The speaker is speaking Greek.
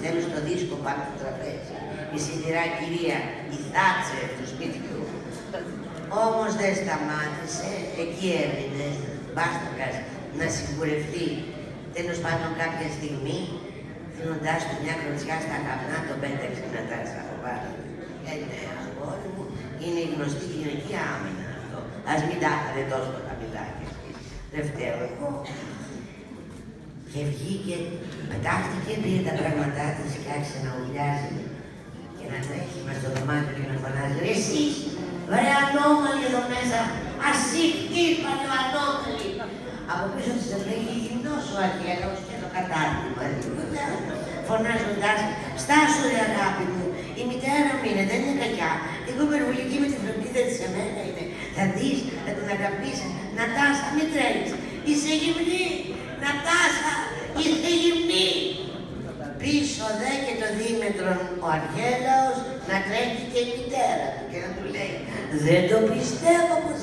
επιτέλους το δίσκο πάνω στο τραπέζι. Η σιδηρά κυρία, η Θάτσερ του σπιτιού. Όμως δεν σταμάτησε, εκεί έμεινε, μπάστακας, να σιγουρευτεί. Τέλος πάντων κάποια στιγμή, δίνοντάς του μια κλωτσιά στα καπνά, τον πέταξε να τάξει από πάνω. Ναι, αγόρι μου, είναι η γνωστή γυναική άμυνα αυτό. Ας μην τα είχατε τόσο το καμιλάκι. Δεν φταίω εγώ. Και βγήκε, πετάχτηκε, πήρε τα πράγματά της και άρχισε να ουρλιάζει και να τρέχει μες στο δωμάτιο και να φωνάζει «Ρε εσείς, βρε ανώμαλοι εδώ μέσα, ασύχτη, παλαιοανώμαλοι». Από πίσω της έλεγε γυμνός ο Αγγέλος και το κατάρτημα, φωνάζοντας «Στάσου ρε αγάπη μου, η μητέρα μου είναι, δεν είναι κακιά, εγώ υπερβολική με τη φροντίδα της εμένα είναι, θα δεις, θα τον αγαπήσεις, Νατάσα, μην τρέχεις, είσαι γυμνή, Νατάσα, είσαι γυμνή». Πίσω δε και το δίμετρο ο Αρχέλαος να τρέχει και η μητέρα του και να του λέει «Δεν το πιστεύω πως